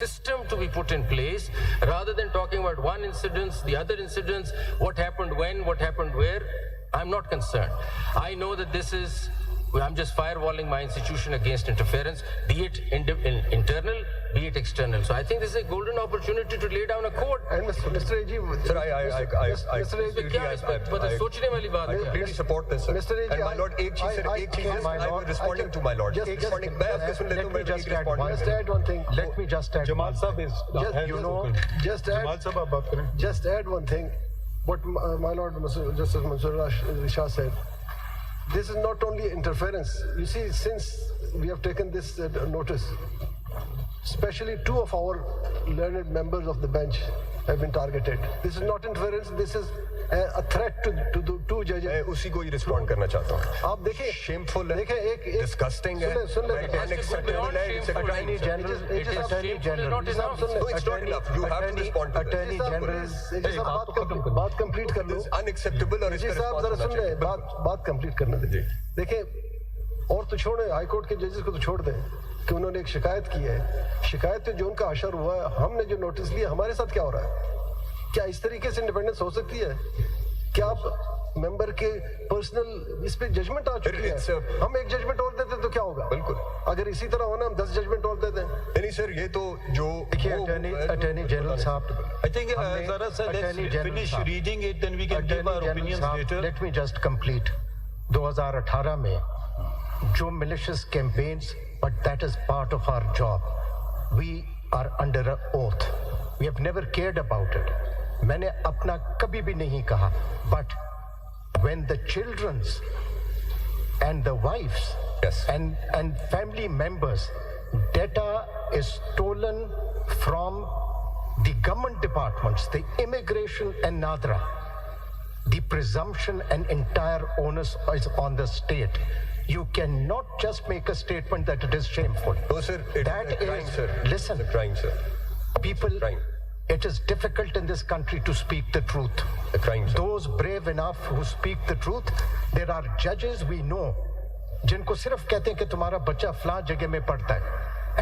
system to be put in place rather than talking about one incident, the other incidents, what happened when, what happened where. I'm not concerned. I know that this is, I'm just firewalling my institution against interference, be it internal, be it external. So I think this is a golden opportunity to lay down a code. And Mr. AG, Sir, I completely support this, sir. Mr. AG, and my lord, I'm responding to my lord. Let me just add Jamal Sahab is, just add one thing. What my lord Justice Mansoor Shah said. This is not only interference. You see, since we have taken this notice, especially two of our learned members of the bench have been targeted. This is not interference. This is a threat to the two judges. मैं उसी को ही respond करना चाहता हूँ. आप देखिए, shameful है, disgusting है, unacceptable है. It's a crime. Attorney General. No, it's not enough. You have to respond to Attorney General. बात complete कर लो. It's unacceptable और इसका साहब जरा सुन ले, बात complete करने दीजिए. देखिए, और तो छोड़े, हाई कोर्ट के जजेस को तो छोड़ दें कि उन्होंने एक शिकायत की है. शिकायत पे जो उनका असर हुआ है, हमने जो नोटिस लिया, हमारे साथ क्या हो रहा है? क्या इस तरीके से इंडिपेंडेंस हो सकती है? क्या आप मेंबर के पर्सनल इस पे जजमेंट आ चुकी है? हम एक जजमेंट और देते तो क्या होगा? बिल्कुल. अगर इसी तरह होना, हम 10 जजमेंट और देते हैं. नहीं सर, ये तो जो अटॉर्नी जनरल साहब, I think Zara sir, let's finish reading it, then we can give our opinions later. Let me just complete. 2018 में जो malicious campaigns, but that is part of our job. We are under an oath. We have never cared about it. मैंने अपना कभी भी नहीं कहा. But when the children's and the wives and family members data is stolen from the government departments, the immigration and NADRA, the presumption and entire onus is on the state. You cannot just make a statement that it is shameful. No, sir. That is crime, sir. Listen, it's a crime, sir. People, crime. It is difficult in this country to speak the truth. A crime, sir. Those brave enough who speak the truth, there are judges we know, जिनको सिर्फ कहते हैं कि तुम्हारा बच्चा फलां जगह में पढ़ता है,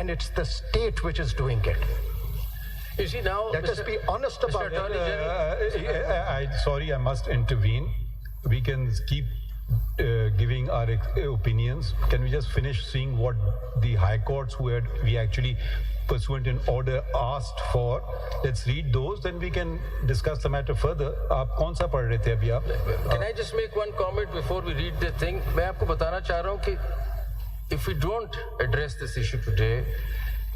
and it's the state which is doing it. You see now, let us be honest about it. Sorry, I must intervene. We can keep giving our opinions. Can we just finish seeing what the high courts we actually pursuant an order asked for? Let's read those, then we can discuss the matter further. आप कौन सा पढ़ रहे थे अभी आप? Can I just make one comment before we read the thing? मैं आपको बताना चाह रहा हूँ कि if we don't address this issue today,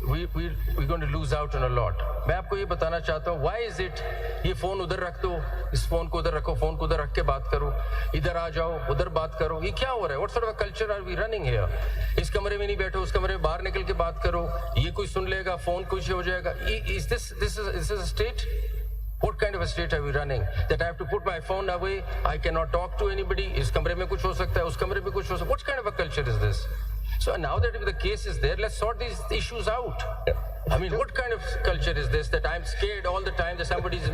we're going to lose out on a lot. मैं आपको ये बताना चाहता हूँ, why is it ये फोन उधर रख दो, इस फोन को उधर रखो, फोन को उधर रख के बात करो, इधर आ जाओ, उधर बात करो, ये क्या हो रहा है? What sort of a culture are we running here? इस कमरे में नहीं बैठो, उस कमरे में बाहर निकल के बात करो, ये कोई सुन लेगा, फोन कुछ हो जाएगा. Is this a state? What kind of a state are we running? That I have to put my phone away, I cannot talk to anybody, इस कमरे में कुछ हो सकता है, उस कमरे में कुछ हो सकता है. What kind of a culture is this? So now that the case is there, let's sort these issues out. Yeah. I mean, what kind of culture is this that I'm scared all the time that somebody's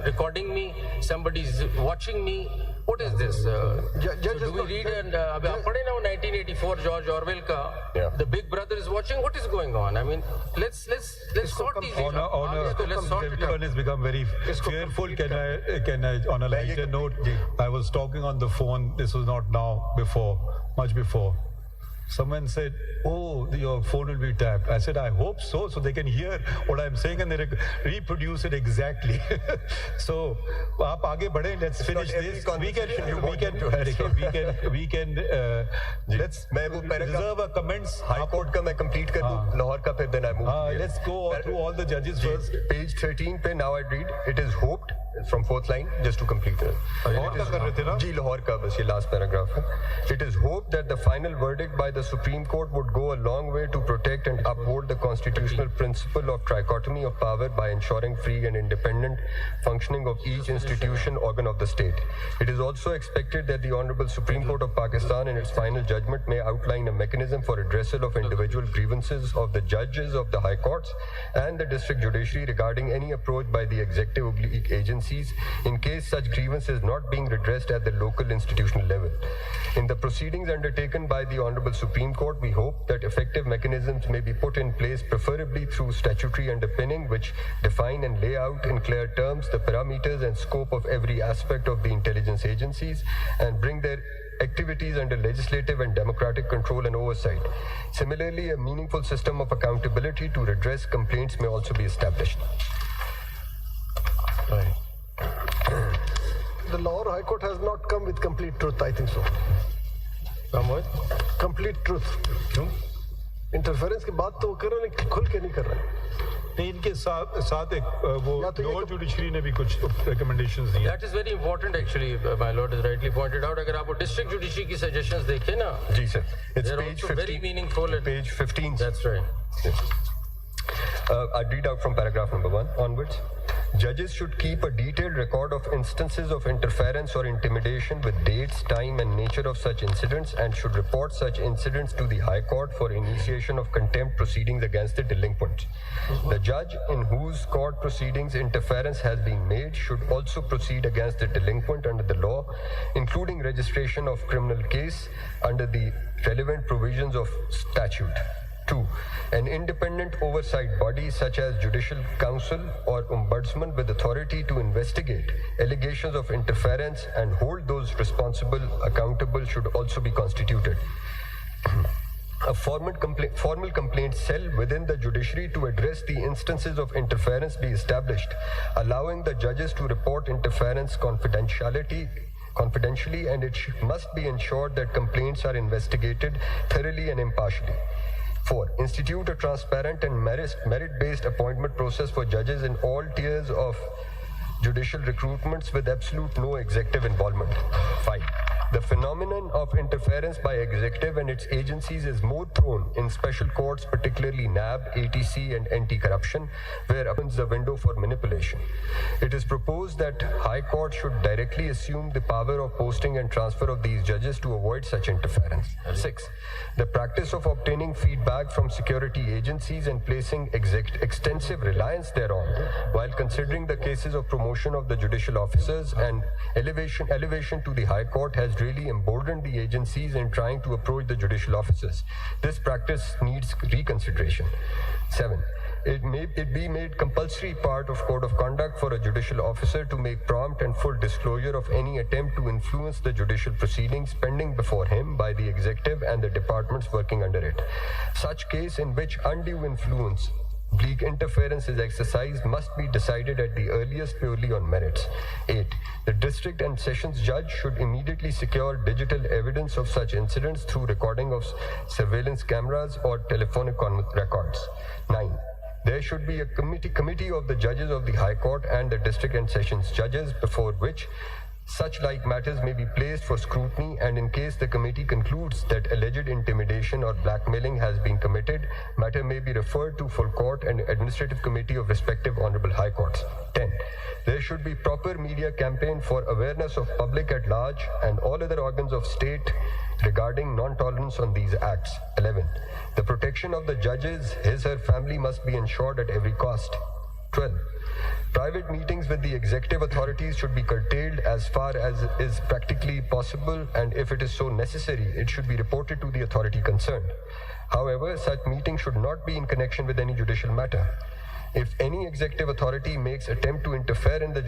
recording me, somebody's watching me? What is this? So do we read and पढ़े ना 1984 George Orwell का, the Big Brother is watching? What is going on? I mean, let's sort these issues out. Let's sort it out. Everyone has become very fearful. Can I on a lighter note? I was talking on the phone. This was not now, before, much before. Someone said, "Oh, your phone will be tapped." I said, "I hope so they can hear what I'm saying and they reproduce it exactly." So, आप आगे बढ़ें. Let's finish this. We can. Let's reserve our comments. High Court का मैं complete कर दूँ, Lahore का फिर then I move. Let's go through all the judges first. Page 13 पे now I read. It is hoped from 4th line just to complete it. Lahore का कर रहे थे ना? जी Lahore का बस ये last paragraph है. It is hoped that the final verdict by the Supreme Court would go a long way to protect and uphold the constitutional principle of trichotomy of power by ensuring free and independent functioning of each institution organ of the state. It is also expected that the Honorable Supreme Court of Pakistan in its final judgment may outline a mechanism for redressal of individual grievances of the judges of the high courts and the district judiciary regarding any approach by the executive agency agencies in case such grievance is not being redressed at the local institutional level. In the proceedings undertaken by the Honorable Supreme Court, we hope that effective mechanisms may be put in place, preferably through statutory underpinning, which define and lay out in clear terms the parameters and scope of every aspect of the intelligence agencies and bring their activities under legislative and democratic control and oversight. Similarly, a meaningful system of accountability to redress complaints may also be established. Right. The Lahore High Court has not come with complete truth, I think so. Come with? Complete truth. क्यों? Interference की बात तो वो कर रहे हैं लेकिन खुल के नहीं कर रहे हैं. नहीं, इनके साथ एक वो या तो ये लोअर जुडिशरी ने भी कुछ recommendations दिए. That is very important actually, my lord has rightly pointed out. अगर आप वो district judiciary की suggestions देखें ना, Ji sir, it's they're page also 15. very meaningful. And Page 15. that's right. I read out from paragraph number 1 onwards. Judges should keep a detailed record of instances of interference or intimidation with dates, time, and nature of such incidents and should report such incidents to the High Court for initiation of contempt proceedings against the delinquent. The judge in whose court proceedings interference has been made should also proceed against the delinquent under the law, including registration of criminal case under the relevant provisions of statute. 2. An independent oversight body such as Judicial Council or Ombudsman with authority to investigate allegations of interference and hold those responsible accountable should also be constituted. A formal complaint cell within the judiciary to address the instances of interference be established, allowing the judges to report interference confidentially, and it must be ensured that complaints are investigated thoroughly and impartially. 4. Institute a transparent and merit-based appointment process for judges in all tiers of judicial recruitments with absolute no executive involvement. 5. The phenomenon of interference by executive and its agencies is more prone in special courts, particularly NAB, ATC, and anti-corruption, where opens the window for manipulation. It is proposed that High Court should directly assume the power of posting and transfer of these judges to avoid such interference. 6. The practice of obtaining feedback from security agencies and placing extensive reliance thereon, while considering the cases of promotion of the judicial officers and elevation to the High Court has really emboldened the agencies in trying to approach the judicial officers. This practice needs reconsideration. 7. It be made compulsory part of code of conduct for a judicial officer to make prompt and full disclosure of any attempt to influence the judicial proceedings pending before him by the executive and the departments working under it. Such case in which undue influence, bleak interference is exercised must be decided at the earliest purely on merits. 8. The district and sessions judge should immediately secure digital evidence of such incidents through recording of surveillance cameras or telephonic records. 9. There should be a committee of the judges of the High Court and the district and sessions judges before which such like matters may be placed for scrutiny, and in case the committee concludes that alleged intimidation or blackmailing has been committed, matter may be referred to full court and administrative committee of respective honorable high courts. 10. There should be proper media campaign for awareness of public at large and all other organs of state regarding non-tolerance on these acts. 11. The protection of the judges, his/her family must be ensured at every cost. 12. Private meetings with the executive authorities should be curtailed as far as is practically possible, and if it is so necessary, it should be reported to the authority concerned. However, such meetings should not be in connection with any judicial matter. If any executive authority makes attempt to interfere in the